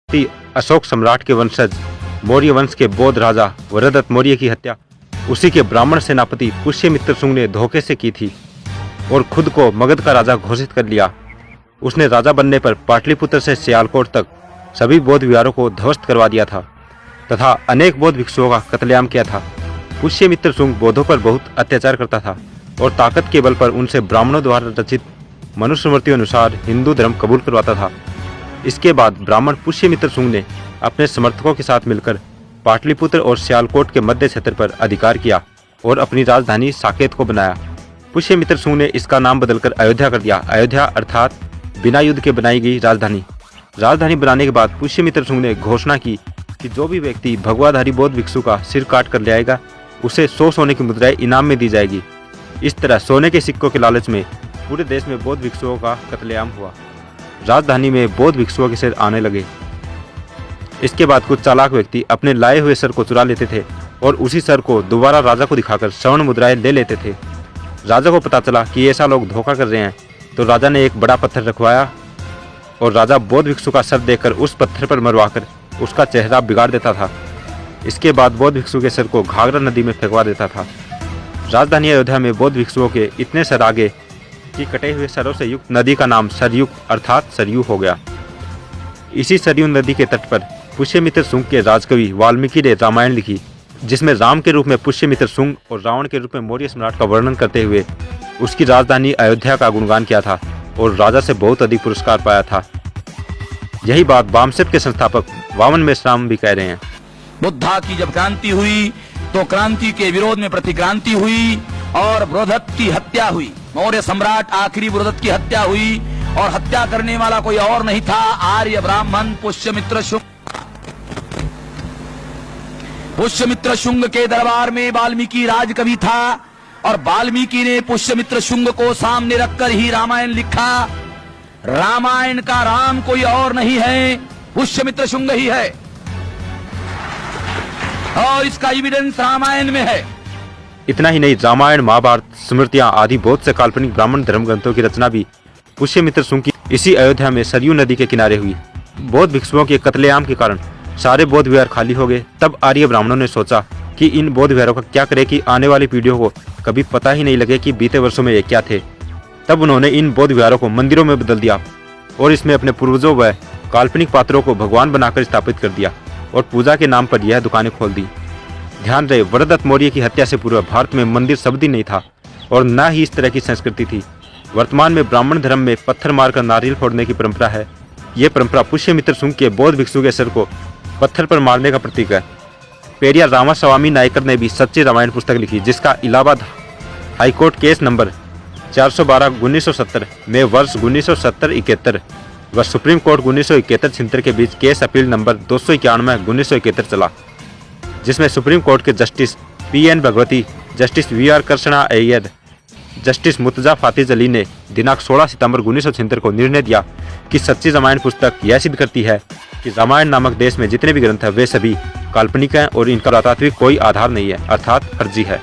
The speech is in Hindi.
अशोक सम्राट के वंशज मौर्य वंश के बौद्ध राजा वरदत्त मौर्य की हत्या उसी के ब्राह्मण सेनापति पुष्यमित्र शुंग ने धोखे से की थी और खुद को मगध का राजा घोषित कर लिया। उसने राजा बनने पर पाटलिपुत्र से सियालकोट तक सभी बौद्ध विहारों को ध्वस्त करवा दिया था तथा अनेक बौद्ध भिक्षुओं का कत्लेआम किया था। पुष्यमित्र शुंग बौद्धों पर बहुत अत्याचार करता था और ताकत के बल पर उनसे ब्राह्मणों द्वारा रचित मनुस्मृति अनुसार हिंदू धर्म कबूल करवाता था। इसके बाद ब्राह्मण पुष्यमित्र शुंग ने अपने समर्थकों के साथ मिलकर पाटलिपुत्र और सियालकोट के मध्य क्षेत्र पर अधिकार किया और अपनी राजधानी साकेत को बनाया। पुष्यमित्र शुंग ने इसका नाम बदलकर अयोध्या कर दिया। अयोध्या अर्थात बिना युद्ध के बनाई गई राजधानी। राजधानी बनाने के बाद पुष्यमित्र शुंग ने घोषणा की कि जो भी व्यक्ति भगवाधारी बौद्ध भिक्षु का सिर काट कर ले आएगा उसे 100 सोने की मुद्राएं इनाम में दी जाएगी। इस तरह सोने के सिक्कों के लालच में पूरे देश में बौद्ध भिक्षुओं का कत्लेआम हुआ। राजधानी में बौद्ध भिक्षुओं के सिर आने लगे। इसके बाद कुछ चालाक व्यक्ति अपने लाए हुए सर को चुरा लेते थे और उसी सर को दोबारा राजा को दिखाकर स्वर्ण मुद्राएं ले लेते थे। राजा को पता चला कि ऐसा लोग धोखा कर रहे हैं तो राजा ने एक बड़ा पत्थर रखवाया और राजा बौद्ध भिक्षु का सर देकर उस पत्थर पर मरवाकर उसका चेहरा बिगाड़ देता था। इसके बाद बौद्ध भिक्षु के सर को घाघरा नदी में फेंकवा देता था। राजधानी अयोध्या में बौद्ध भिक्षुओं के इतने सर आगे कि कटे हुए सरों से युक्त नदी का नाम सरयुग अर्थात सरयू हो गया। इसी सरयू नदी के तट पर पुष्यमित्र शुंग के राजकवि वाल्मीकि ने रामायण लिखी, जिसमें राम के रूप में पुष्यमित्र शुंग और रावण के रूप में मौर्य सम्राट का वर्णन करते हुए उसकी राजधानी अयोध्या का गुणगान किया था और राजा से बहुत अधिक पुरस्कार पाया था। यही बात वामसेप के संस्थापक वामन मेश्राम भी कह रहे हैं। बुद्धा की जब क्रांति हुई तो क्रांति के विरोध में प्रतिक्रांति हुई और बृहदत्त की हत्या हुई। मौर्य सम्राट आखिरी बृहदत्त की हत्या हुई और हत्या करने वाला कोई और नहीं था, आर्य ब्राह्मण पुष्यमित्र शुंग। पुष्यमित्र शुंग के दरबार में वाल्मीकि राजकवि था और वाल्मीकि ने पुष्यमित्र शुंग को सामने रखकर ही रामायण लिखा। रामायण का राम कोई और नहीं है, पुष्यमित्र शुंग ही है और इसका एविडेंस रामायण में है। इतना ही नहीं, रामायण महाभारत स्मृतियां आदि बहुत से काल्पनिक ब्राह्मण धर्म ग्रंथों की रचना भी पुष्यमित्र शुंग की इसी अयोध्या में सरयू नदी के किनारे हुई। बौद्ध भिक्षुओं के कत्लेआम के कारण सारे बौद्ध विहार खाली हो गए। तब आर्य ब्राह्मणों ने सोचा कि इन बौद्ध विहारों का क्या करें कि आने वाली पीढ़ियों को कभी पता ही नहीं लगे कि बीते वर्षों में ये क्या थे। तब उन्होंने इन बौद्ध विहारों को मंदिरों में बदल दिया और इसमें अपने पूर्वजों व काल्पनिक पात्रों को भगवान बनाकर स्थापित कर दिया और पूजा के नाम पर यह दुकानें खोल दी। ध्यान रहे, वरदत्त मौर्य की हत्या से पूर्व भारत में मंदिर शब्द ही नहीं था और न ही इस तरह की संस्कृति थी। वर्तमान में ब्राह्मण धर्म में पत्थर मारकर नारियल फोड़ने की परंपरा है। ये परंपरा पुष्यमित्र शुंग के बौद्ध भिक्षु के सिर को पत्थर पर मारने का प्रतीक है। पेरियार रामास्वामी नायकर ने भी सच्ची रामायण पुस्तक लिखी, जिसका इलाहाबाद हाईकोर्ट केस नंबर 412/1970 में वर्ष 1970-71 व सुप्रीम कोर्ट 1971-76 के बीच केस अपील नंबर 291/1971 चला, जिसमें सुप्रीम कोर्ट के justice PN Bhagwati, justice VR Krishna Iyer, justice Murtaza फातिज अली ने दिनांक 16 सितंबर 1976 को निर्णय दिया कि सच्ची रामायण पुस्तक यह सिद्ध करती है कि रामायण नामक देश में जितने भी ग्रंथ हैं वे सभी काल्पनिक हैं और इनका पुरातात्विक कोई आधार नहीं है, अर्थात फर्जी है।